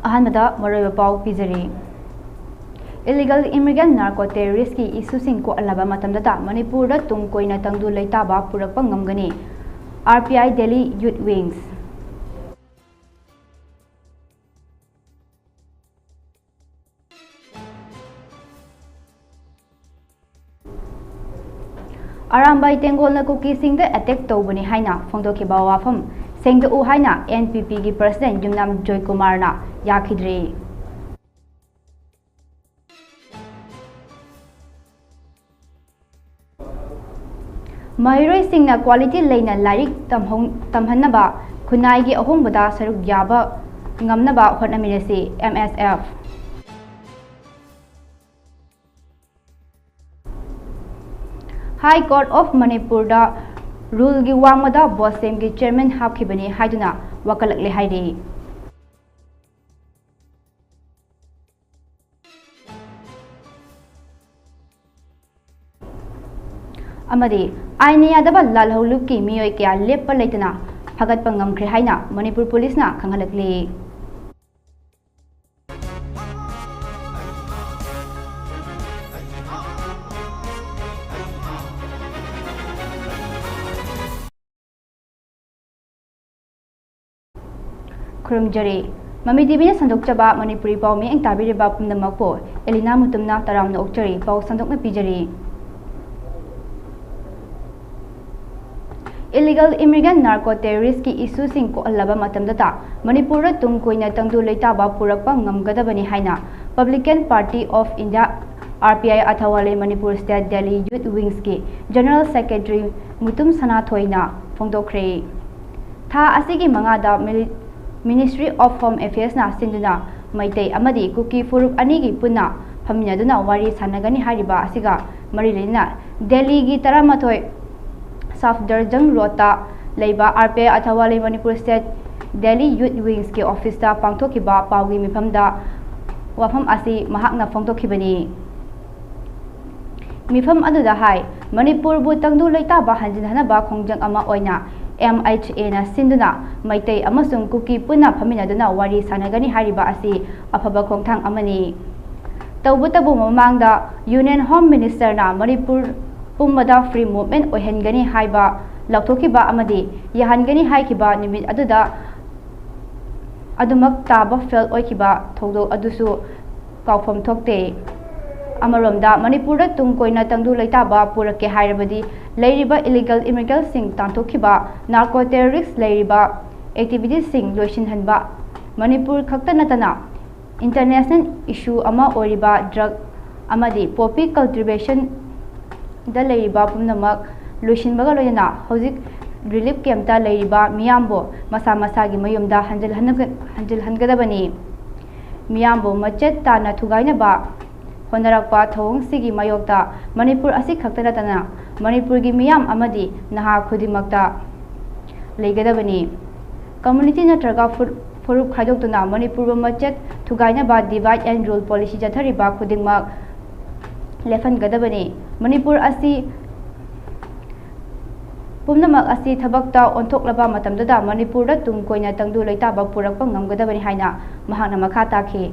अहमदा मरोइबा पाउ पिजरी illegal immigrant narco terrorist ki issue sing ko alaba matamda Manipur da tung koina tangdu leitaba purakpa ngamgani RPI Delhi Youth Wings Arambai Tengol na cookie sing the attack tobani haina phongdoki ba wafam sengdu u haina NPP gi president Jumnam Joy Kumar na yakhidre Mahiroi singna quality leina larik tamhanaba khunai gi ahongbada saruk yaba ngamnaba hotnaminasi MSF High Court of Manipur da rule gi wangmada bosem gi chairman hapkhibani haiduna wakalakle hairi amadi ainiya daba lalholup ki miyoi kya leppa leitana phagat pangam khre haina Manipur police na khanghalakle Kurumjari Mami TV na sandokjaba Manipuri pau mi ang tabiriba pumnamak po ALINA MUTUM na taram na okjari pau sandok na pijari Illegal immigrant narco terrorist ki issue sing ko alaba matamdata Manipur da tung koina tangdu leitaba purakpa ngamgadabani haina Republican Party of India RPI athawale Manipur State Delhi Youth Wings ki General Secretary MUTUM Sanathoina phongdokre tha asigi mangada Ministry of Home Affairs na sinduna maitei amadi kuki furuk anigi punna phaminaduna wari sanagani hariba asiga marilina Delhi gi taramathoi Safdarjung Rota leiba RPI athawale Manipur State Delhi Youth Wings ki office ta pangthokiba pawgi mifamda wafam asi mahakna phongtokhibani mifam aduda hai Manipur bu tangdu leita ba hanjinhana ba khongjang ama oina MHA na sinduna maitei amasung kuki punna phaminaduna wari sanagani hariba asi afaba khongthang amani tawbutabu mamangda Union Home Minister na Manipur Pumbada free movement ohengani haiba lauthokiba amadi yahangani haikiba nimit aduda adumak taba fail oikiba thogdo adusu kawfam thokte amaromda Manipur da tung koina tangdu leitaba purake hairabadi leiriba illegal immigrant sing tantokhiba narco terrorist leiriba activities sing loishin hanba Manipur khakta natana international issue ama oriba drug amadi poppy cultivation da leiriba pumnamak loishin baga loyana hojik relief camp ta leiriba miyambo masa masa gi mayumda hanjil hangadabani miyambo machet ta na thugaina ba honarakpa thong sigi mayokta Manipur asi khakta natana Manipur gi miyam amadi naha khudimakta leigadabani community natraga furup khaidokuna Manipur machet thugaina ba divide and rule policy jathariba khudingmak lefan gadabani Manipur asi pumnamak asi thabakta onthoklaba matamdada Manipur da tung koina tangdu leitaba purakpa ngamgadabani haina mahakna makha takhi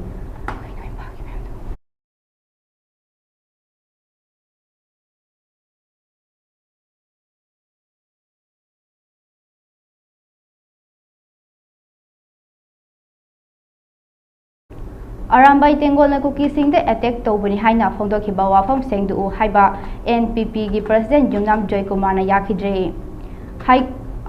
Arambai Tengol na cookie sing the attack tobani haina phongdokhiba wafam sengdu u haiba NPP gi president Jumnam Joy Kumar na yakhidre hai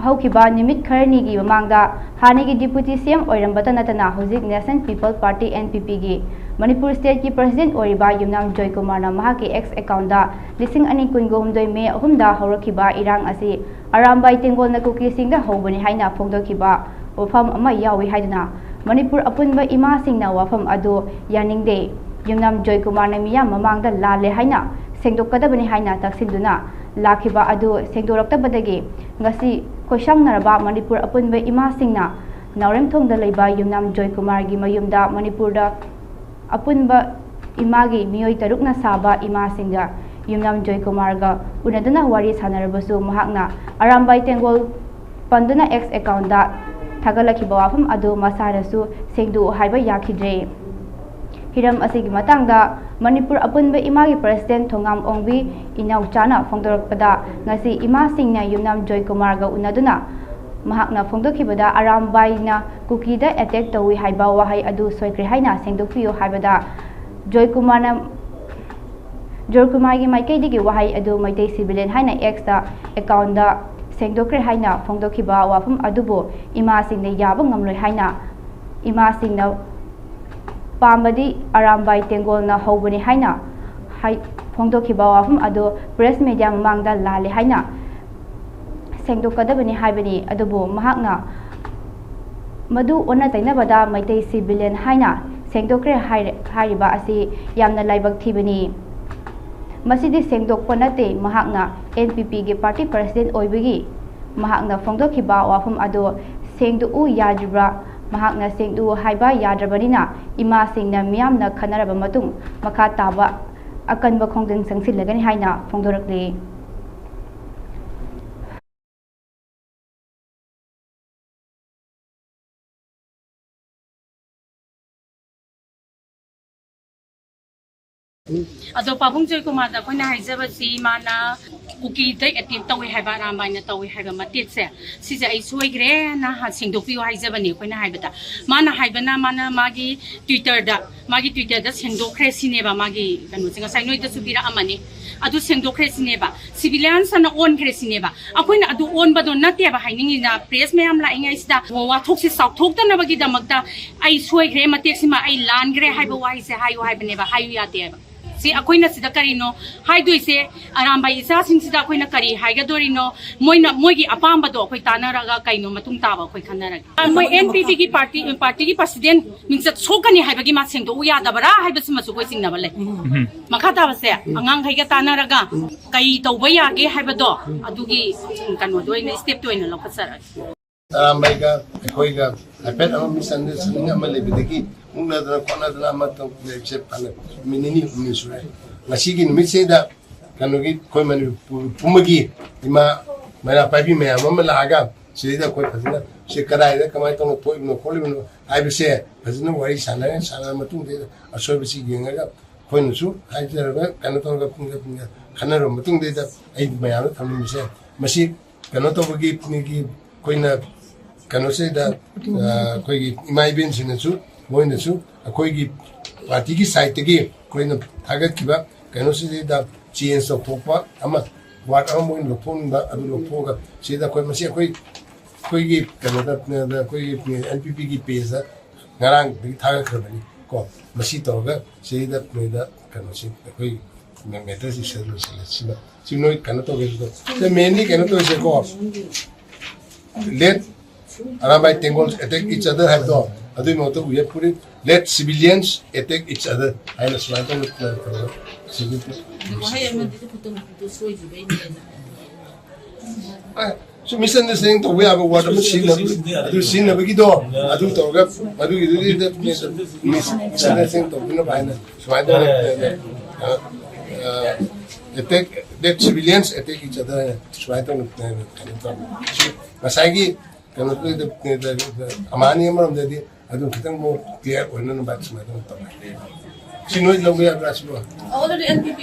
haukiba nimit kharni gi mamangda hani gi deputy CM oirambata natana hojik National People Party NPP gi Manipur State ki president oriba Jumnam Joy Kumar na mahaki X account da lising ani kungomdoi me ahumda haurakhiba irang asi Arambai Tengol na cookie sing da hobani haina phongdokhiba wafam ama yawi haiduna Manipur apunba ima singna wafam adu yaningde Jumnam Joy Kumar na miyam mamangda lale haina sengdokadabani haina taksinduna lakhiba adu sengdoraktabadagi ngasi koisang naraba Manipur apunba ima singna naurem thongda leiba Jumnam Joy Kumar gi mayumda Manipur da apunba imagi miyoi tarukna saba ima singa Jumnam Joy Kumar ga unadana wari sanarabasu mahakna Arambai Tengol panduna X account da ꯊꯥꯒꯠꯂꯛꯈꯤꯕ ꯋꯥꯐꯝ ꯑꯗꯨ ꯃꯁꯥꯅꯁꯨ ꯁꯦꯡꯗꯣꯛꯎ ꯍꯥꯏꯕ ꯌꯥꯈꯤꯗ꯭ꯔꯦ꯫ ꯍꯤꯔꯝ ꯑꯁꯤꯒꯤ ꯃꯇꯥꯡꯗ Manipur ꯑꯄꯨꯟꯕ ꯏꯃꯥꯒꯤ president ꯊꯣꯡꯉꯥꯝ ꯑꯣꯡꯕꯤ ꯏꯅꯥꯎꯆꯥꯅ ꯐꯣꯡꯗꯣꯔꯛꯄꯗ ꯉꯁꯤ ꯏꯃꯥꯁꯤꯡꯅ ꯌꯨꯝꯅꯥꯝ ꯖꯣꯏꯀꯨꯃꯥꯔꯒ ꯎꯅꯗꯨꯅ ꯃꯍꯥꯛꯅ ꯐꯣꯡꯗꯣꯛꯈꯤꯕꯗ ꯑꯔꯥꯝꯕꯥꯏꯅ ꯀꯨꯀꯤꯗ ꯑꯦꯇꯦꯛ ꯇꯧꯏ ꯍꯥꯏꯕ ꯋꯥꯍꯩ ꯑꯗꯨ ꯁꯣꯏꯈ꯭ꯔꯦ ꯍꯥꯏꯅ ꯁꯦꯡꯗꯣꯛꯄꯤꯌꯨ ꯍꯥꯏꯕꯗ ꯖꯣꯏꯀꯨꯃꯥꯔꯒꯤ ꯃꯥꯏꯀꯩꯗꯒꯤ ꯋꯥꯍꯩ ꯑꯗꯨ ꯃꯩꯇꯩ ꯁꯤꯚꯤꯂꯤꯌꯟ ꯍꯥꯏꯅ Xꯇ ꯑꯦꯀꯥꯎꯟꯗ ꯁꯦꯡꯗꯣꯛꯈ꯭ꯔꯦ ꯍꯥꯏꯅ ꯐꯣꯡꯗꯣꯛꯈꯤꯕ ꯋꯥꯐꯝ ꯑꯗꯨꯕꯨ ꯏꯃꯥꯁꯤꯡꯅ ꯌꯥꯕ ꯉꯝꯂꯣꯏ ꯍꯥꯏꯅ ꯏꯃꯥꯁꯤꯡꯅ ꯄꯥꯝꯕꯗꯤ ꯑꯔꯥꯝꯕꯥꯏ ꯇꯦꯡꯒꯣꯜꯅ ꯍꯧꯕꯅꯤ ꯍꯥꯏꯅ ꯐꯣꯡꯗꯣꯛꯈꯤꯕ ꯋꯥꯐꯝ ꯑꯗꯨ ꯄ꯭ꯔꯦꯁ ꯃꯤꯗꯤꯌꯥ ꯃꯃꯥꯡꯗ ꯂꯥꯜꯂꯦ ꯍꯥꯏꯅ ꯁꯦꯡꯗꯣꯛꯀꯗꯕꯅꯤ ꯍꯥꯏꯕꯅꯤ ꯑꯗꯨꯕꯨ ꯃꯍꯥꯛꯅ ꯃꯗꯨ ꯑꯣꯟꯅ ꯇꯩꯅꯕꯗ ꯃꯩꯇꯩ ꯁꯤꯚꯤꯂꯤꯌꯟ ꯍꯥꯏꯅ ꯁꯦꯡꯗꯣꯛꯈ꯭ꯔꯦ ꯍꯥꯏꯔꯤꯕ ꯑꯁꯤ ꯌꯥꯝꯅ ꯂꯥꯏꯕꯛ ꯊꯤꯕꯅꯤ꯫ ꯃꯁꯤꯗꯤ ꯁꯦꯡꯗꯣꯛꯄ ꯅꯠꯇꯦ ꯃꯍꯥꯛꯅ NPPꯒꯤ ꯄꯥꯔꯇꯤ ꯄ꯭ꯔꯁꯤꯗꯦꯟꯠ ꯑꯣꯏꯕꯒꯤ ꯃꯍꯥꯛꯅ ꯐꯣꯡꯗꯣꯛꯈꯤꯕ ꯋꯥꯐꯝ ꯑꯗꯨ ꯁꯦꯡꯗꯣꯛꯎ ꯌꯥꯗ꯭ꯔꯤꯕ꯭ꯔꯥ ꯃꯍꯥꯛꯅ ꯁꯦꯡꯗꯣꯛꯎ ꯍꯥꯏꯕ ꯌꯥꯗ꯭ꯔꯕꯅꯤꯅ ꯏꯃꯥꯁꯤꯡꯅ ꯃꯤꯌꯥꯝꯅ ꯈꯟꯅꯔꯕ ꯃꯇꯨꯡ ꯃꯈꯥ ꯇꯥꯕ ꯑꯀꯟꯕ ꯈꯣꯡꯖꯪ ꯆꯪꯁꯤꯜꯂꯒꯅꯤ ꯍꯥꯏꯅ ꯐꯣꯡꯗꯣꯔꯛꯂꯤ꯫ ꯑꯗꯣ ꯄꯥꯕꯨꯡ ꯖꯣꯏꯀꯨꯃꯥꯔꯗ ꯑꯩꯈꯣꯏꯅ ꯍꯥꯏꯖꯕꯁꯤ ꯃꯥꯅ ꯀꯨꯀꯤꯗ ꯑꯦꯇꯦꯛ ꯇꯧꯏ ꯍꯥꯏꯕ ꯑꯔꯥꯝꯕꯥꯏꯅ ꯇꯧꯏ ꯍꯥꯏꯕ ꯃꯇꯦꯛꯁꯦ ꯁꯤꯁꯦ ꯑꯩ ꯁꯣꯏꯈ꯭ꯔꯦꯅ ꯁꯦꯡꯗꯣꯛꯄꯤꯌꯨ ꯍꯥꯏꯖꯕꯅꯤ ꯑꯩꯈꯣꯏꯅ ꯍꯥꯏꯕꯗ ꯃꯥꯅ ꯍꯥꯏꯕꯅ ꯃꯥꯅ ꯃꯥꯒꯤ ꯇ꯭ꯋꯤꯇꯔꯗ ꯁꯦꯡꯗꯣꯛꯈ꯭ꯔꯦ ꯁꯤꯅꯦꯕ ꯃꯥꯒꯤ ꯀꯩꯅꯣꯁꯦ ꯉꯁꯥꯏ ꯅꯣꯏꯗꯁꯨ ꯄꯤꯔꯛꯑꯃꯅꯤ ꯑꯗꯨ ꯁꯦꯡꯗꯣꯛꯈ꯭ꯔꯦ ꯁꯤꯅꯦꯕ ꯁꯤꯚꯤꯂꯤꯌꯟꯁꯅ ꯑꯣꯟꯈ꯭ꯔꯦ ꯁꯤꯅꯦꯕ ꯑꯩꯈꯣꯏꯅ ꯑꯗꯨ ꯑꯣꯟꯕꯗꯣ ꯅꯠꯇꯦꯕ ꯍꯥꯏꯅꯤꯡꯉꯤꯅ ꯄ꯭ꯔꯦꯁ ꯃꯌꯥꯝ ꯂꯥꯛꯏꯉꯩꯁꯤꯗ ꯋꯥꯊꯣꯛꯁꯦ ꯆꯥꯎꯊꯣꯛꯇꯅꯕꯒꯤꯗꯃꯛꯇ ꯑꯩ ꯁꯣꯏꯈ꯭ꯔꯦ ꯃꯇꯦꯛꯁꯤꯃ ꯑꯩ ꯂꯥꯟꯈ꯭ꯔꯦ ꯍꯥꯏꯕ ꯋꯥꯍꯩꯁꯦ ꯍꯥꯏꯌꯨ ꯍꯥꯏꯕꯅꯦꯕ ꯍꯥꯏꯌꯨ ꯌꯥꯗꯦꯕ ꯁꯤ ꯑꯩꯈꯣꯏꯅ ꯁꯤꯗ ꯀꯔꯤꯅꯣ ꯍꯥꯏꯗꯣꯏꯁꯦ ꯑꯔꯥꯝꯕꯥꯏ ꯏꯆꯥꯁꯤꯡꯁꯤꯗ ꯑꯩꯈꯣꯏꯅ ꯀꯔꯤ ꯍꯥꯏꯒꯗꯣꯔꯤꯅꯣ ꯃꯣꯏꯒꯤ ꯑꯄꯥꯝꯕꯗꯣ ꯑꯩꯈꯣꯏ ꯇꯥꯟꯅꯔꯒ ꯀꯩꯅꯣ ꯃꯇꯨꯡ ꯇꯥꯕ ꯑꯩꯈꯣꯏ ꯈꯟꯅꯔꯒꯦ ꯃꯣꯏ NPPꯒꯤ ꯄꯥꯔꯇꯤꯒꯤ ꯄ꯭ꯔꯁꯤꯗꯦꯟꯠ ꯃꯤꯡꯆꯠ ꯁꯣꯛꯀꯅꯤ ꯍꯥꯏꯕꯒꯤ ꯃꯥ ꯁꯦꯡꯗꯣꯛꯎ ꯌꯥꯗꯕꯔꯥ ꯍꯥꯏꯕꯁꯤꯃꯁꯨ ꯑꯩꯈꯣꯏ ꯆꯤꯡꯅꯕ ꯂꯩ ꯃꯈꯥ ꯇꯥꯕꯁꯦ ꯑꯉꯥꯡꯈꯩꯒ ꯇꯥꯟꯅꯔꯒ ꯀꯩ ꯇꯧꯕ ꯌꯥꯒꯦ ꯍꯥꯏꯕꯗꯣ ꯑꯗꯨꯒꯤ ꯀꯩꯅꯣꯗꯣ ꯑꯣꯏꯅ ꯁ꯭ꯇꯦꯞꯇꯣ ꯑꯣꯏꯅ ꯂꯧꯈꯠꯆꯔꯒꯦ ꯑꯔꯥꯝꯕꯥꯏꯒ ꯑꯩꯈꯣꯏꯒ ꯍꯥꯏꯐꯦꯠ ꯑꯃ ꯃꯤꯁꯑꯟꯗꯔꯁꯇꯦꯟꯗꯤꯡ ꯑꯃ ꯂꯩꯕꯗꯒꯤ ꯃꯨꯛꯅꯗꯅ ꯈꯣꯠꯅꯗꯅ ꯑꯃ ꯇꯧꯕꯁꯦ ꯐꯅ ꯅꯨꯃꯤꯠ ꯅꯤꯅꯤ ꯍꯨꯝꯅꯤ ꯁꯨꯔꯦ ꯉꯁꯤꯒꯤ ꯅꯨꯃꯤꯠꯁꯤꯗ ꯀꯩꯅꯣꯒꯤ ꯑꯩꯈꯣꯏ ꯃꯅꯤꯄꯨꯔ ꯄꯨꯝꯕꯒꯤ ꯏꯃꯥ ꯃꯩꯔꯥ ꯄꯥꯏꯕꯤ ꯃꯌꯥꯝ ꯑꯃ ꯂꯥꯛꯑꯒ ꯁꯤꯗꯩꯗ ꯑꯩꯈꯣꯏ ꯐꯖꯅ ꯁꯤ ꯀꯗꯥꯏꯗ ꯀꯃꯥꯏꯅ ꯇꯧꯅ ꯊꯣꯛꯏꯕꯅꯣ ꯈꯣꯠꯂꯤꯕꯅꯣ ꯍꯥꯏꯕꯁꯦ ꯐꯖꯅ ꯋꯥꯔꯤ ꯁꯥꯟꯅꯔ ꯃꯇꯨꯡꯗ ꯑꯁꯣꯏꯕꯁꯤ ꯌꯦꯡꯉꯒ ꯑꯩꯈꯣꯏꯅꯁꯨ ꯍꯥꯏꯖꯔꯒ ꯀꯩꯅꯣ ꯇꯧꯔꯒ ꯈꯟꯅꯔꯕ ꯃꯇꯨꯡꯗꯩꯗ ꯑꯩ ꯃꯌꯥꯝꯅ ꯊꯝꯅꯤꯡꯕꯁꯦ ꯃꯁꯤ ꯀꯩꯅꯣ ꯇꯧꯕꯒꯤ ꯑꯩꯈꯣꯏꯅ ꯀꯩꯅꯣꯁꯤꯗ ꯑꯩꯈꯣꯏꯒꯤ ꯏꯃꯥ ꯏꯕꯦꯟꯁꯤꯡꯅꯁꯨ ꯃꯣꯏꯅꯁꯨ ꯑꯩꯈꯣꯏꯒꯤ ꯄꯥꯔꯇꯤꯒꯤ ꯁꯥꯏꯠꯇꯒꯤ ꯑꯩꯈꯣꯏꯅ ꯊꯥꯒꯠꯈꯤꯕ ꯀꯩꯅꯣꯁꯤꯗ ꯆꯦꯟꯖ ꯇꯧꯊꯣꯛꯄ ꯑꯃ ꯋꯥꯔꯗ ꯑꯃ ꯃꯣꯏꯅ ꯂꯧꯊꯣꯛꯅꯤꯡꯕ ꯑꯗꯨ ꯂꯧꯊꯣꯛꯑꯒ ꯁꯤꯗ ꯑꯩꯈꯣꯏ ꯃꯁꯤ ꯑꯩꯈꯣꯏꯒꯤ ꯀꯩꯅꯣꯗ ꯑꯩꯈꯣꯏꯒꯤ NPPꯒꯤ ꯄꯦꯖꯗ ꯉꯔꯥꯡꯗꯒꯤ ꯊꯥꯒꯠꯈ꯭ꯔꯕꯅꯤ ꯀꯣ ꯃꯁꯤ ꯇꯧꯔꯒ ꯁꯤꯗ ꯅꯣꯏꯗ ꯀꯩꯅꯣꯁꯤ ꯑꯩꯈꯣꯏ ꯃꯦꯇꯔꯁꯤ ꯁꯤꯃ ꯁꯤ ꯅꯣꯏ ꯀꯩꯅꯣ ꯇꯧꯒꯦꯁꯤꯗꯣ ꯁꯤ ꯃꯦꯟꯂꯤ ꯀꯩꯅꯣ ꯇꯧꯔꯤꯁꯦꯀꯣ let Arambai Tengol attack each other have done. Adu moto we have put it. Let civilians attack each other. I know so I don't so misunderstanding to we have a word of machine adu sin abigido adu toga adu misunderstanding to no baina so I don't attack let civilians attack each other so I don't masagi kano to amani amaromdadi adu kitang mo clear oina no bat sma don't talk Sinoy logo ya grasbo already NPP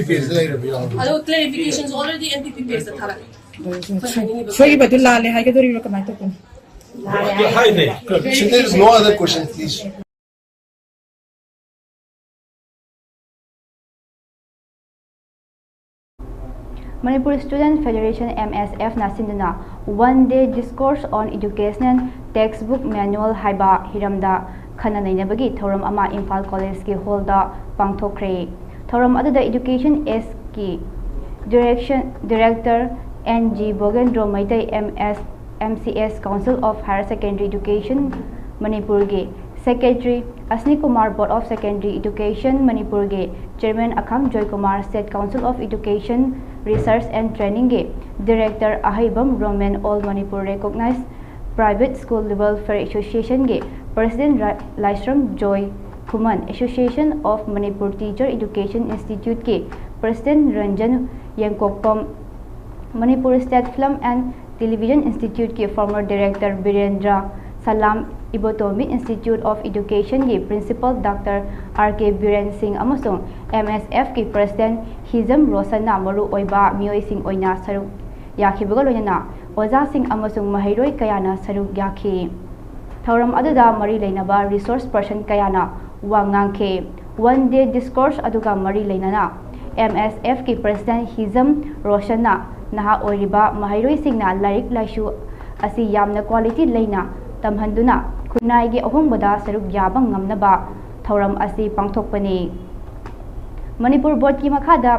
page lai rabi ado clarifications already NPP page thara Soy betul lale hai ke dori ro kamai to kun. So there is no other question, please. Manipur Student Federation MSF Nasindana one-day discourse on educational textbook manual haiba hiramda khana nainabagi thoram ama Imphal College ki hall da pangthokre thoram aduda education S ki director NG Bogendro Maitai MCS Council of Higher Secondary Education Manipur ge Secretary Asni Kumar Board of Secondary Education Manipur ge Chairman Akham Joy Kumar State Council of Education Research and Training ge Director Ahibam Roman All Manipur Recognized Private School Welfare Association ge President Laisram Joy Kuman Association of Manipur Teacher Education Institute ge President Ranjan Yankokpam Manipur State Film and television institute के former director Birendra Salam Ibotombi institute of education के principal doctor R K. Biren Singh अमसुंग MSF के president Hijam Roshna मरु ओइबा मियोइसिंग ओइना सरुक याखिबगा लोइना ओजा सिंह अमसुंग महिरोय कयाना सरुक याखि थौरम अदुदा मरी लेनबा रिसोर्स पर्सन कयाना वांगांखे वन डे डिस्कोर्स अदुगा मरी लेनना MSF के प्रेसिडेंट हिजम रोशना नहा ओइरिबा महिरोय सिंगना लाइक लाइसु असि यामना क्वालिटी लेना तमहंदुना खुनाइगे अहोंबदा सरुक याबा ngamnaba थौरम असि पांगथोकपनि मणिपुर बोर्ड की मखादा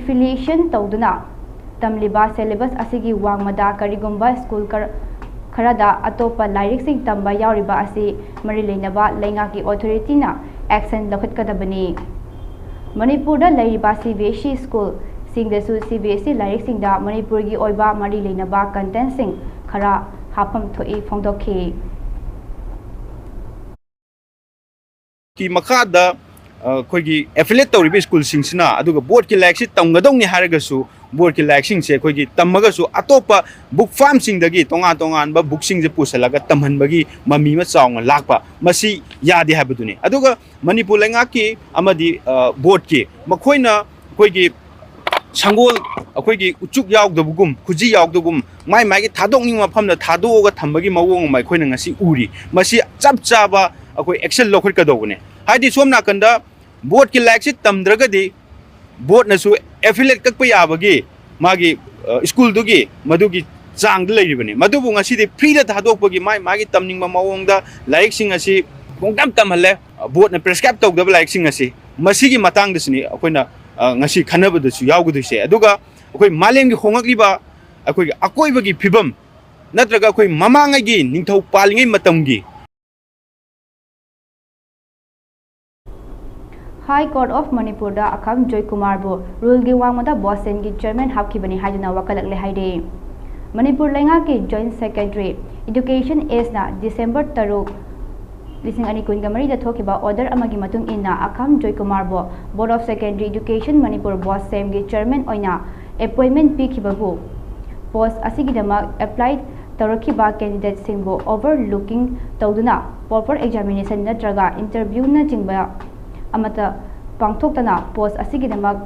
एफिलिएशन तौदुना तमलिबा सिलेबस असिगी वांगमदा करिगुंबा स्कूल खरादा अतोपा लाइरिक्सिंग तंबा यावरिबा असि मरि लेनबा लेंगा की ऑथोरिटीना एक्शन लखतकदबनि मणिपुरदा लैरिबा CBSE स्कूल सिंगदसु CBSE लाइरिक्सिंगदा मणिपुर की ओइबा मरि लेनबा कंटेंटसिंग खरा हाफम थोई फोंदोखि की मखादा खोगी एफिलेट तौरिबे स्कूल सिंगसिना अदुगा बोर्ड की लाइक सि तमगदौनी हारगसु बोर्ड की लाइक सिंग से खोगी तमगसु अतोपा बुक फार्म सिंगदगी तोंगा तोंगान बा बुक सिंग जे पुसलागा तमहनबगी ममी मा चावंग लाकपा मसी यादे हाबदुनी अदुगा मणिपुर लेंगा की अमदी बोर्ड की मखोइना खोगी संगोल अखोगी उचुक यावदबुगुम खुजी यावदबुगुम माइ माइ थादोंनि मफमना थादोगा थंबगी मवोंग माइ खोइना ngasi उरी मसी चप चाबा अखोई एक्शन लौखटकदौबने हाइदि सोम नाकंदा बोर्ड की लाइक से तमद्रगदी बोर्ड नसु एफिलेट कक्प याबगी मागी स्कूल दुगी मदुगी चांग लेरिबने मदुबु ngasi दि फ्री दा थादोकपगी माइ मागी तमनिंग मवोंगदा लाइक सिंग asi पोंगदम तमहले बोर्ड न प्रेस्क्राइब तौदब लाइक सिंग asi मसीगी मतंग दसनी अखोइना ngasi खनबदसु यावगदुसे अदुगा अखोई मालेमगी होंगकलिबा अखोई अकोइबगी फिबम नत्रगा अखोई ममांगगी निंगथौ पालिंगै मतमगी हाई कोर्ट ऑफ मणिपुर दा अखम जॉय कुमार बो रूल गी वांगमदा बॉसेन की चेयरमैन हापखिबनी हाइजना वकलकले हाइदे मणिपुर लेंगा के जॉइंट सेक्रेटरी एजुकेशन एसना दिसंबर 3 2019 दा थोकिबा ऑर्डर अमगी मतुंग इन्ना अखम जॉय कुमार बो board of secondary education Manipur BOSEM की चेयरमैन ओइना अपॉइंटमेंट पीखिबबु पोस्ट असिगिदमक अप्लाइड तौरखिबा कैंडिडेट सिंगबो ओवरलुकिंग तौदुना प्रॉपर एग्जामिनेशन नत्रगा इंटरव्यू न चिंबा अमता पांगथोक्तना पोस्ट असिगिदमक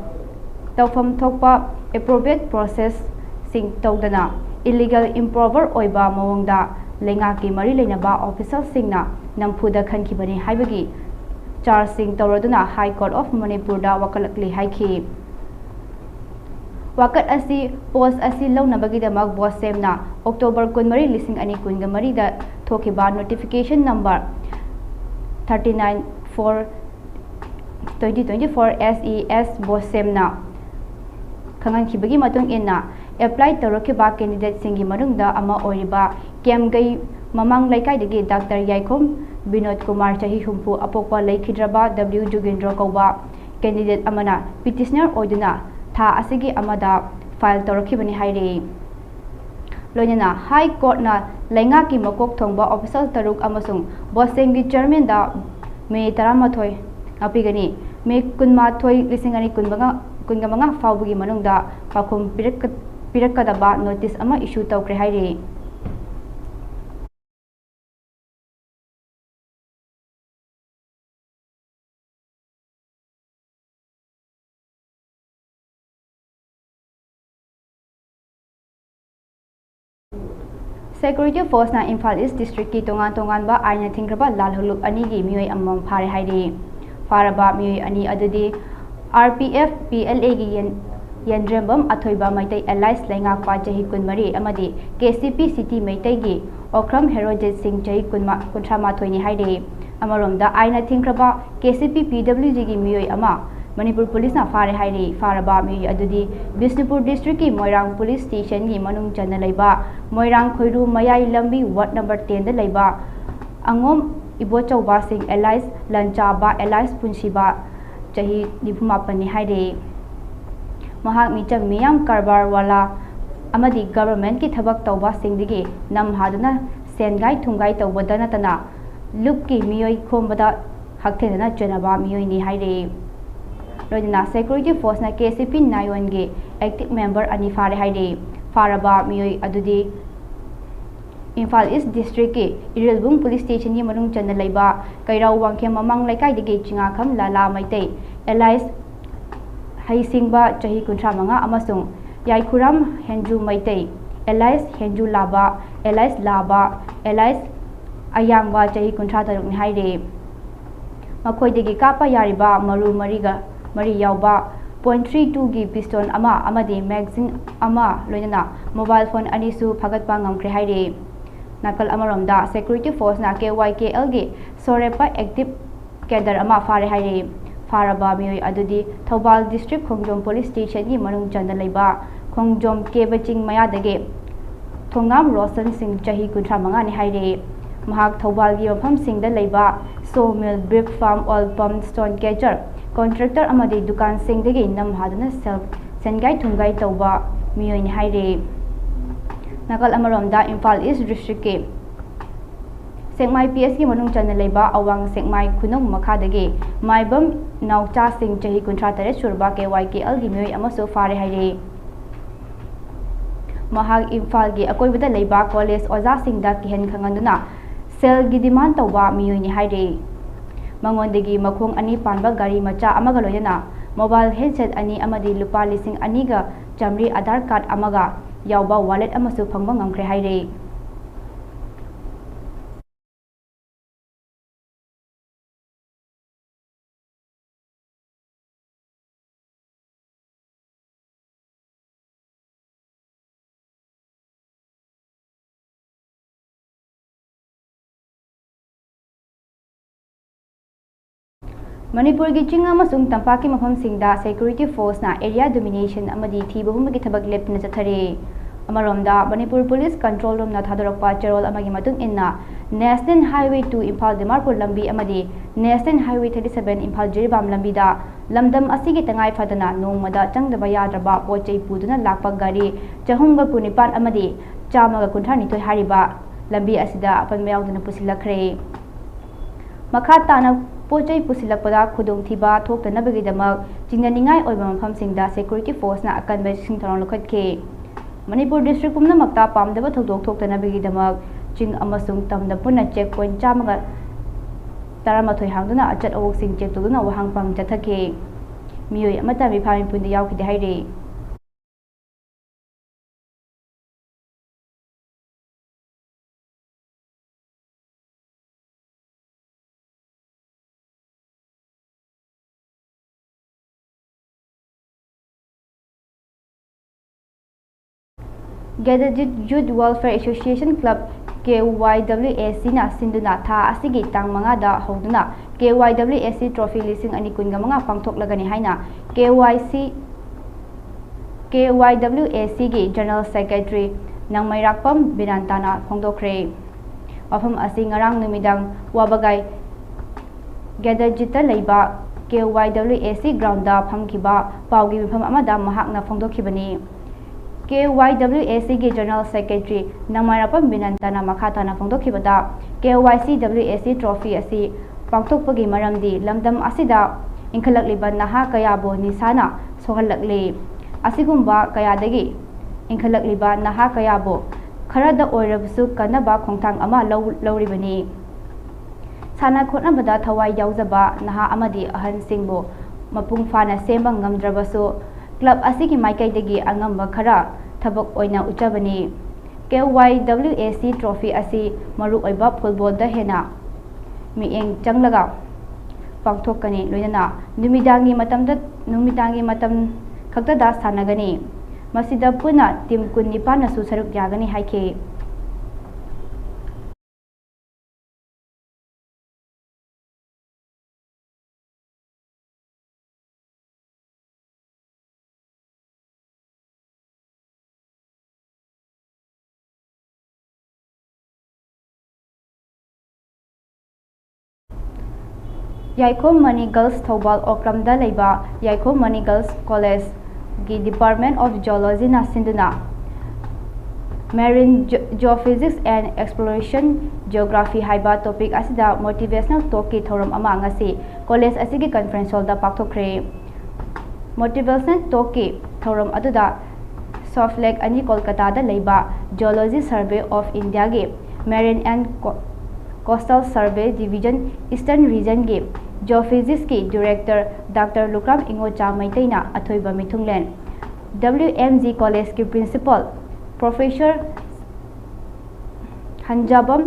तौफम थोकपा एप्रोप्रिएट प्रोसेस सिंग तौदना इलीगल इम्प्रोवर ओइबा मवंगदा लेंगा की मरी लेनबा ऑफिसर सिंगना नमफुदा खनखिबनी हाइबगी चार्ज सिंग तौरदुना हाई कोर्ट ऑफ मणिपुर दा वकलकली हाइखि वाकत असी पोस्ट असी लौनबगीदमक बॉसेमना अक्टोबर 13 2023 दा थोकिबा नोटिफिकेशन नंबर 39/4/2024 SES बॉसेमना खंगनखिबगी मतुंग इन्ना अप्लाई तौरखिबा कैंडिडेट सिंगी मनुंगदा अमा ओरिबा केमगई ममांग लैकाइदगी डॉक्टर याइखोम विनोद कुमार चाही हुंफु अपोकपा लैखिद्रबा W जुगेंद्र कौबा कैंडिडेट अमना पिटिशनर ओइदुना था असिगी अमदा फाइल तौरखिबनी हाइरे लोइना हाई कोर्ट ना लेंगा की मकोक थोंबा ऑफिसर तरुक अमसुंग बॉसेम की चेयरमैन दा मे 13 अपिगनी मे 19/2019 फाउबगी मनुंगदा पाखुम पिरकदबा नोटिस अमा issue तौक्रे हाइरे Security Force na Imphal East District ki tongan ba aina thingraba lalhuluk ani gi mioi ammam phare hairi faraba mioi ani adudi RPF PLA gi yandrembam athoiba maitai allies lenga kwa jahi kunmari amadi KCP City maitai gi okram herojit singh jahi kuntra mathoi ni hairi amaromda aina thingraba KCP PWG gi mioi ama Manipur Police na fare hairi faraba mi adudi Bisnupur District ki Moirang Police Station gi manung chana laiba Moirang Khoiru Mayai Lambi Ward number 10 da laiba Angom Ibo Chauba Singh Allies Lanchaba Allies Punsiba chahi 28 ni hairi mahak micham miyam karbar wala amadi government ki thabak tawba singdigi nam haduna sengai thungai tawbada natana lup ki miyoi khombada hakthena chanaba miyoi ni hairi Lodina Security Force na KCP 91 ge active member ani fare haire ꯐꯥꯔꯕ ꯃꯤꯑꯣꯏ ꯑꯗꯨꯗꯤ Imphal East District ki Irilbung Police Station ki manung chana laiba Kairau Wangkhem Mamang Laikai dagi Chingakham Lala Maitai Elias Haisingba Chahi Kuntra Manga amasung Yaikuram Henju Maitai Elias Henju Laba Elias Laba Elias Ayangba Chahi Kuntra Taruk ni haire Makhoi dagi kapa yariba maru mari yauba .32 gi pistol amadi magazine loinana mobile phone anisu phagatpa ngamkhre haire Nakal Amaromda Security Force na KYKL gi Sorepa Active Cadre fare haire Faraba mioi adudi Thobal District Khongjom Police Station gi manung chanda laiba Khongjom Kebaching Maya dage Thongam Rosan Singh Chahi Kuntra Manga ni haire Mahak Thobal gi mafam sing da laiba Sawmill Brick Farm Oil Pump Stone Catcher Contractor amadi dukan sing dage nam hadana self sengai thungai tauba mioi ni haire Nakal Amaromda Imphal East District ke Sekmai PS ki manung chana laiba awang Sekmai khunung makhadagi Maibam Naucha Singh Chahi Kuntra Tare Surba KYKL gi mioi amaso fare haire Mahag Imphal gi akoibada laiba college oza singda kihen khanganduna sel gi demand tauba mioi ni haire Mangondagi makhong ani panba gari macha amaga loyana mobile headset ani amadi lupa lising aniga jamri Aadhaar card amaga Yauba wallet amasu phangba ngamkhre haire Manipur gi chinga masung tampaki mafam singda security force na area domination amadi thiba humagi thabak lepna chathare Amaromda Manipur Police Control Room na thadorokpa cherol amagi matung inna National Highway 2 Imphal Dimarpur lambi amadi National Highway 37 Imphal Jiribam lambi da lamdam asigi tangai phadana nongmada changdaba yadraba pochei puduna lakpa gari chahumga kunipan amadi chamaga kunthra nithoi hariba lambi asida apan mayawduna pusilakre makha tana pochei pusilakpada khudong thiba thoktanabagi chingnaningai oiba mafam singda security force na akanba sing tharong lokhatke Manipur District kumna makta pamdaba thodok thoktanabagi ching amasung tamda puna checkpoint chamaga taramathoi hangduna achat awok sing check toduna wahang pang chathake mioi amata mi phami punda yaukide haire Gadajit Youth Welfare Association Club KYWAC na sinduna tha asigi tang manga da hoduna KYWAC trophy lising ani kunga manga pangthok lagani haina KYWAC gi General Secretary Nangmairakpam Binantana phongdokre Wafam asi ngarang numidang wabagai Gadajita leiba KYWAC ground da phamkiba pawgi mifam amada mahakna phongdokhibani KYWAC gi General Secretary Nangmairapam Binantana makhatana phongdokhibada KYCWAC trophy asi pangthokpagi maramdi lamdam asida inkhalakliba naha kayabo nisana sohalakle asigumba kayadagi inkhalakliba naha kayabo kharada oirabusu kanaba khongthang ama lawribani sana khotnabada thawai yaujaba naha amadi ahan singbo mapung fana semba ngamdrabasu club asigi maikai dagi angamba khara thabak oina uchabani KYWAC trophy asi maru oiba football da hena mieng changlaga pangthokani loinana numidangi matam khakta da sanagani masida puna team kun nipana su saruk yagani haike Yaikom Mani Girls Thobal Okramda Leiba Yaikom Mani Girls College gi Department of Geology na sinduna Marine Geophysics and Exploration Geography haiba topic asida motivational talk ki thoram ama ngasi college asigi conference hall da pakthokre motivational talk ki thoram aduda Soft Lake ani Kolkata da leiba Geology Survey of India ge Marine and Coastal Survey Division Eastern Region ge Geophysics ki Director Dr. Lukram Ingocha Maitaina athoiba mithunglen WMG College ki Principal Professor Hanjabam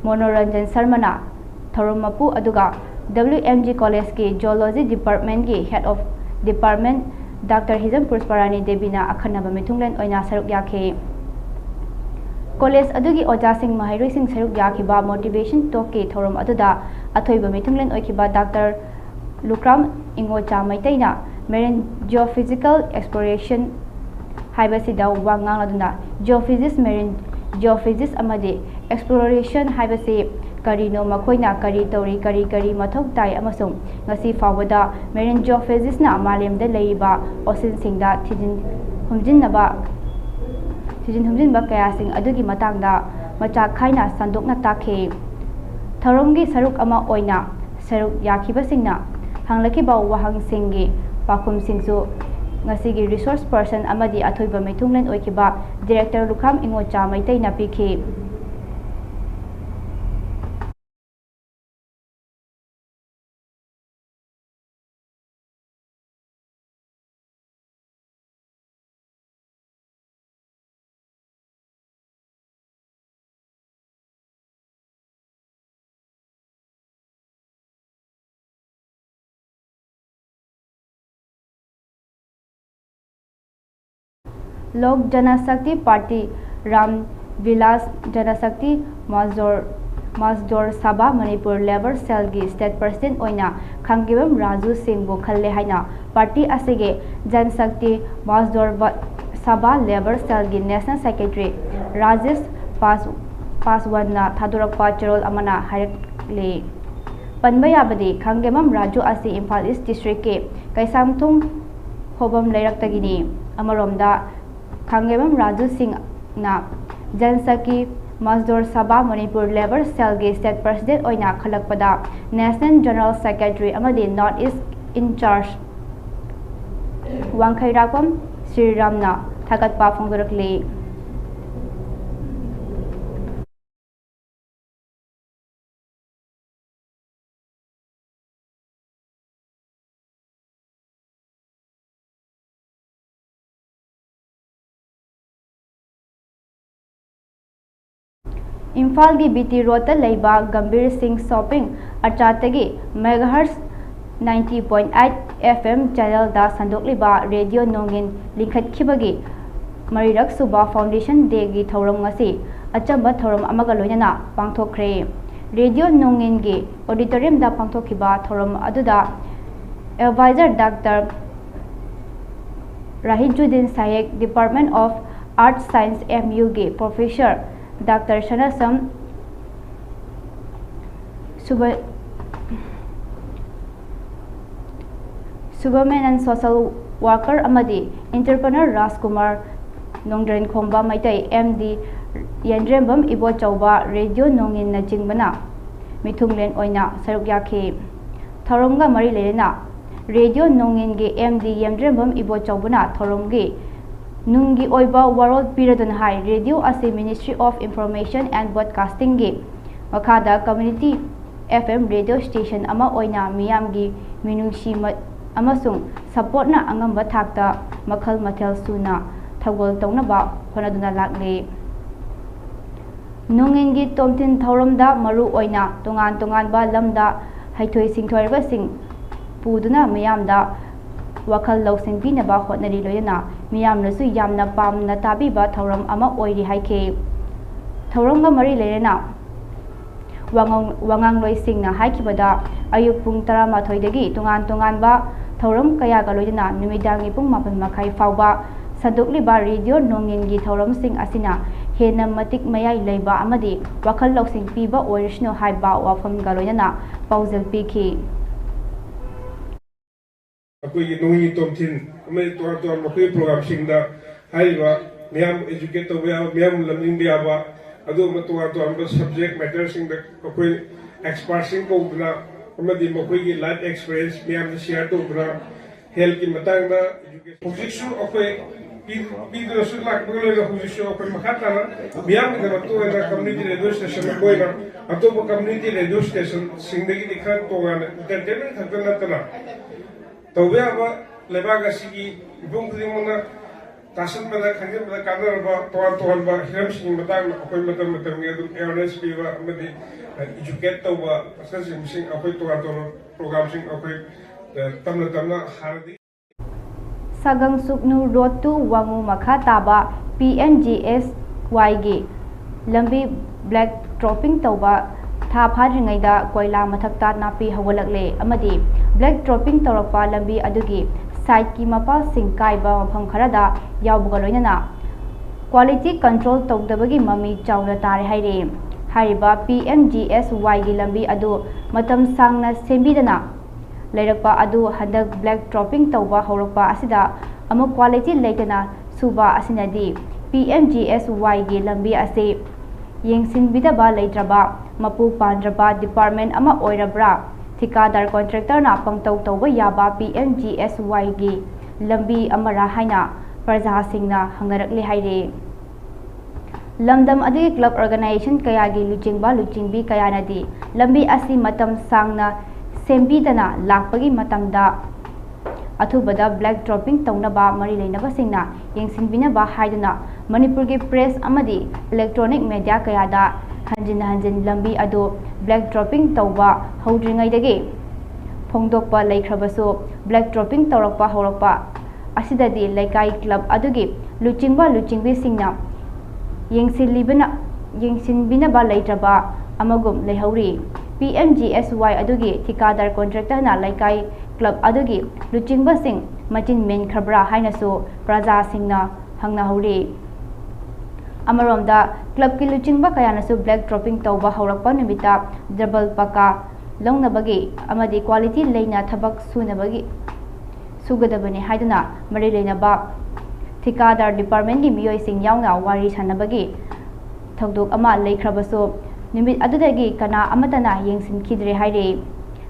Monoranjan Sarmana Tharumapu aduga WMG College ki Geology Department ki Head of Department Dr. Hizam Pusparani Debina akhanaba mithunglen oina saruk yakhe College adugi oja sing mahairoi sing saruk yakhiba motivation talk ki thorum aduda athoiba mithunglen oikiba Dr. Lukram Ingocha Maitaina Marine Geophysical Exploration haibasida wangang aduna Geophysics Marine Geophysics amadi Exploration haibasi karino makoina kari tori kari mathok tai amasung ngasi fawada Marine Geophysics na malemda leiba ocean singda thijin humjin ba kaya sing adugi matangda macha khaina sandokna takhe tharomgi saruk ama oina saruk yakhiba singna hanglaki ba wahang singi pakum singsu ngasi gi resource person amadi athoiba mithunglen oikiba Director Lukram Ingocha Maitaina pikhe Lok Janashakti Party Ram Vilas Janashakti Mazdor Sabha Manipur Labor Cell gi State President oina Khangibam Raju Singh bu khalle haina party asige Janashakti Mazdor Sabha Labor Cell gi National Secretary Rajesh Paswan na Thadurakpa Charol amana harakle Panba yabadi Khangibam Raju asi Imphal East District ke Kaisamthung Hobam Leiraktagini amaromda Khangibam Raju Singh na Janashakti Mazdor Sabha Manipur Labor Cell ge State President oina khalakpada National General Secretary amadi North East in charge Wangkhairapam Sri Ramna thagatpa phongdorakle Imphal gi BT Road ta leiba Gambir Singh Shopping Achatagi megahertz 90.8 FM channel da sandokliba radio nongin linkhatkibagi Marirak Suba Foundation Day gi thorom ngasi achamba thorom amaga loinana pangthokre radio nongin gi auditorium da pangthokhiba thorom aduda advisor Dr. Rahijuddin Sayek Department of Arts Science MU gi Professor Dr. Shanasam Subhaman and Social Worker Amadi Entrepreneur Rajkumar Nongdren Khomba Maitai MD Yendrembam Ibo Chauba Radio Nongin na Jingbana Mithunglen Oina Saruk Yakhe Thoronga Mari Lena Radio Nongin ge MD Yendrembam Ibo Chaubana Thoromgi Nungi Oiba World Piradun High Radio as a Ministry of Information and Broadcasting ge Makada Community FM radio station ama oina miyamgi minungsi amasung support na angamba thakta makhal mathel suna thagol tawnaba honaduna lakle nungingi tomtin thauramda maru oina tongan ba lamda haithoi singthoi sing puduna miyamda wakhal lawsing pinaba hotnari loyana miyamnasu yamna pamna tabiba thauram ama oiri haike thauramga mari lerena wangang loi singna haikibada ayuk pung 12 dagi tongan ba thauram kaya ga loyana numidangi pung 8 makhai fawba sadukliba radio nongin gi thauram sing asina hena matik mayai leiba amadi wakhal lawsing piba oirishno haiba wafam ga loyana paujal pikhi Aku nungi tomtin, kami tuan makui program singda, hai ba, miam educate to miam learning dia ba, adu tuan subject matter singda makui expert sing ko bna, kami di makui ki life experience miam share to bna, health ki matang da education akhoi Pidro sulak bagalo position akhoi makata na biam da to da community radio station koi na ato community radio station singdagi dikha to ga entertainment khakna tana to be aba lebaga sigi bung dimona tasan bada khangin bada kadar ba to ba hiram sing matang akhoi matam ngi adu awareness piwa amadi educate to ba asal sing akhoi to program sing akhoi tamna hardi Sagang Suknu Road to Wangu Makha Taba PMGSY gi lambi black dropping tauba tha phadringaida koila mathakta napi hawalakle amadi black dropping tawrapa lambi adugi site ki mapa singkaiba mafam kharada yawbuga loinana quality control tawdabagi mami chawna tare haire hariba PMGSY gi lambi adu matam sangna sembidana Leirakpa adu handak black dropping tauba haurakpa asida amu quality leitana suba asinadi PMGSY gi lambi ase yengsin bidaba leitraba mapu pandraba department ama oirabra thikadar contractor na pangtau tauba yaba PMGSY gi lambi amara haina praja singna hangarakle haire lamdam adi club organization kaya gi luchingbi kaya nadi lambi asi matam sangna Sembidana lakpagi matamda athubada black dropping taunaba mari leinaba singna yengsinbinaba haiduna Manipur gi press amadi electronic media kayada hanjin lambi adu black dropping tauba houdringai dagi phongdokpa leikhrabasu black dropping tawrakpa haurakpa asidadi laikai club adugi luchingbi singna yengsinbinaba leitraba amagum leihauri PMGSY adugi thikadar contractor na laikai club adugi luchingba sing machin men khabra hainasu praja singna hangna hori amaromda club ki luchingba kayanasu black dropping tauba haurakpa numita double paka longnabagi amadi quality leina thabak sunabagi sugadabani haiduna mari leinaba thikadar department gi miyoi sing yauna wari sanabagi thogdok ama leikhrabasu Nimit adudagi kana amatana yengsin khidre haire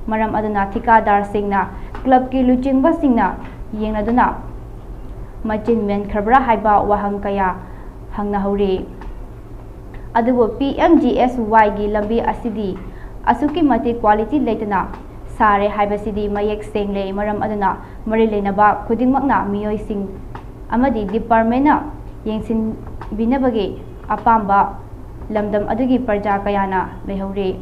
maram aduna thikadar singna club ki luchingba singna yengaduna machin men khabra haiba wahang kaya hangna hori adubo PMGSY gi lambi asidi asuki mati quality leitana sare haibasidi mayek sengle maram aduna mari leinaba khudingmakna miyoi sing amadi department na yengsin binabagi apamba lamdam adugi parja kayana lehauri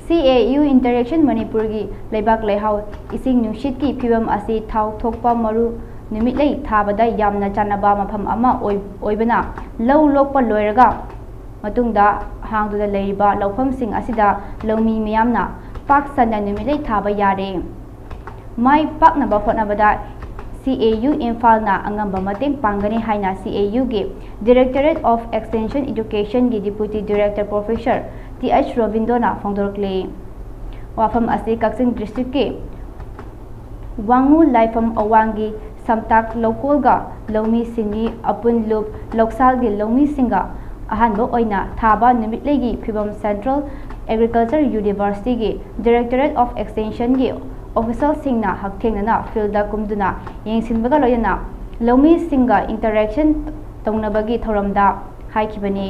CAU Interaction Manipur gi leibak lehau ising nushit ki phibam asi thau thokpa maru numitlei thabada yamna chanaba mafam ama oibana low lokpa loiraga matungda hangduda leiba lawfam sing asida lawmi miyamna pak sanna numitlei thaba yare mai paknaba hotnabada CAU Imphal na angamba mateng pangani haina CAU gi Directorate of Extension Education gi Deputy Director Professor TH Robindona Fongdorkle wafam ase Kaksing District ke Wangu Laifam Awangi Samtak Lokolga Lomi Singi Apun Loop Loksal gi Lomi Singa ahanbo oina thaba numitlegi phibam Central Agriculture University gi Directorate of Extension gi official singna hakthengna field da kumduna yengsinbaga loyana Lomi Singa interaction tongnabagi thoramda haikibani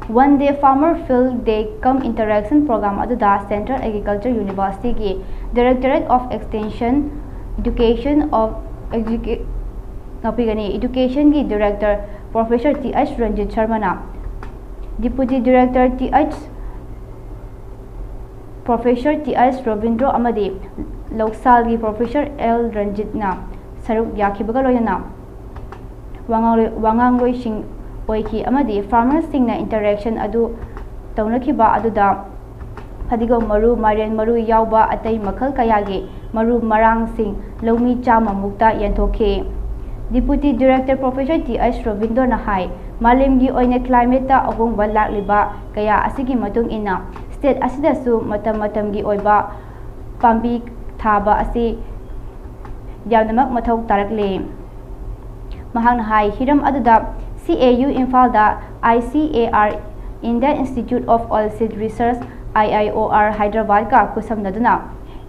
One day farmer field day come interaction program aduda Central Agriculture University gi Directorate of Extension Education Education gi Director Professor TH Ranjit Sharma Deputy Director Professor TH Robindro amadi Loksal gi Professor L Ranjit na saruk yakibaga loyana wangangloi sing oiki amadi farmers singna interaction adu taunakhiba aduda phadigo maru marian maru yauba atai makhal kayagi maru marang sing lomi chama mukta yantokhe Deputy Director Professor T.H. Robindona hai malemgi oina climate ta ahongba lakliba kaya asigi matung ina state asida su matamgi oiba pambi thaba asi yamnamak mathau tarakle mahang hai hiram aduda CAU Imphal da ICAR Indian Institute of Oilseed Research IIOR Hyderabad ka kusamnaduna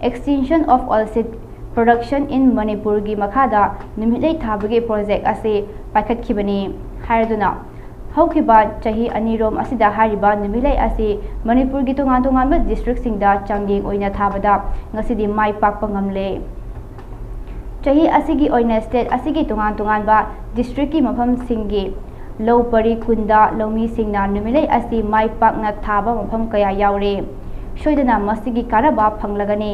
extension of oilseed production in Manipur gi makhada numitlei thabagi project ase paikhatkibani haraduna haukiba chahi anirom asida hariba numitlei ase Manipur gi tongan ba district singda changyeng oina thabada ngasidi mai pakpa ngamle chahi asigi oina state asigi tongan ba district ki mafam singi low pari kunda lomi singna numitlei ase mai pakna thaba mafam kaya yaure soidana masigi karaba phanglagani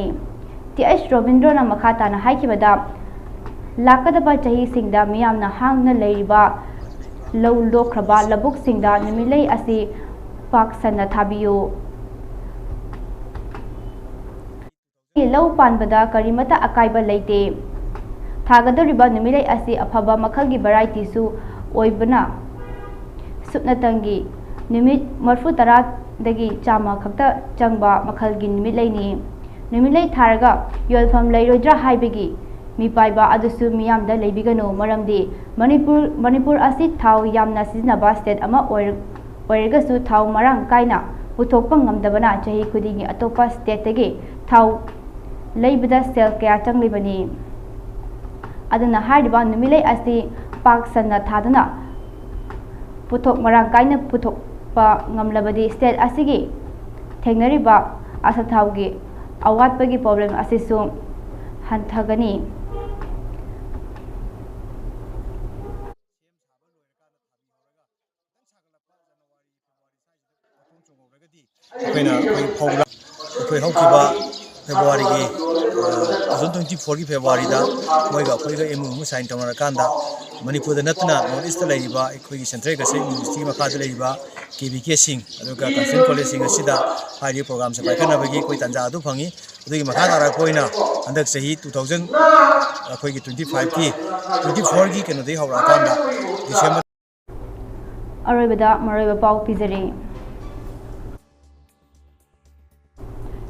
T.H. Robindona Makhatana Haikibada Lakadaba Chahi Singda Miyamna Hangna Leiba Low Lokraba Labuk Singda Numilei Asi Paksana Tabiyo Low Panbada Karimata Akaiba Leite Tagadoriba Numilei Asi Apaba Makalgi Variety Su Oibana Supnatangi Numit Marfutara Dagi Chama Kakta Changba Makalgi Numileini Numilei Taraga Yolfam Leirodra Haibigi Mipaiba Adusu Miyamda Leibigano Maramdi Manipur Asi Tau Yamna Sizinaba State Ama Oirgasu Tau Marang Kaina Putokpang Ngamdabana Chahi Kudingi Atopa State Tagi Tau Leibida Sel Kaya Changlibani Adana Hariba Numilei Asi Paksana Thadana Putok Marang Kaina Putokpa Ngamlabadi State Asigi Tengnariba Asataugi awatpagi problem asisu hanthagani February ki June 24 ki February da moiga khoiga MUTUM sign tawnarakanda Manipur da natna North East laiba khoi Central Government University makha da laiba KBK sing aduga Conference College sing asida hari program sa paikana bagi koi tanja adu phangi adugi makha dara koina andak sahi 2000 khoi ki 25 ki 24 ki keno dei hawra kanda December Arabada Maraba Pau Pizari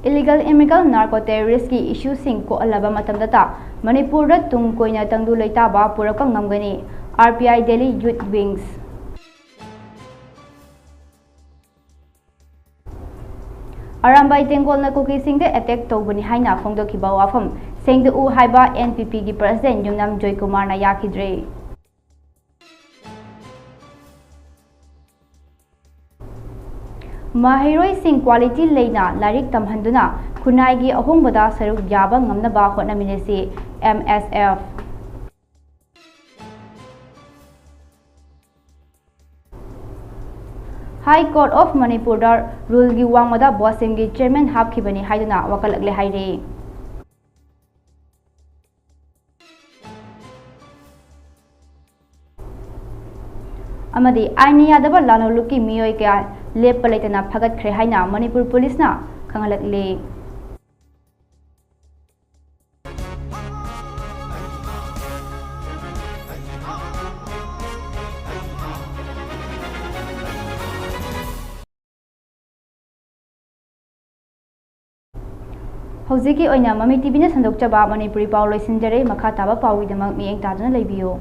Illegal immigrant narco-terrorist ki issue sing ko alaba matamdata Manipur da tung koina tangdu leitaba purakang ngamgani RPI Delhi Youth Wings Arambai Tengol na kuki sing de attack tobani haina phongdokiba wafam sengdu u haiba NPP gi president Yumnam Joy Kumar na yakidre Mahiroi sing quality leina larik tamhanduna khunai gi ahongbada saruk yaba ngamna ba hotna minesi MSF High Court of Manipur dar rule gi wangmada bossing gi chairman hapkhibani haiduna wakalakle haire amadi aini yadaba lanoluki miyoi kya lepa leitana phagat khre haina Manipur police na khangalakle Hojiki oina Mami TV na sandokchaba Manipuri paw loisinjare makha taba pawidamag miyeng taduna leibiyo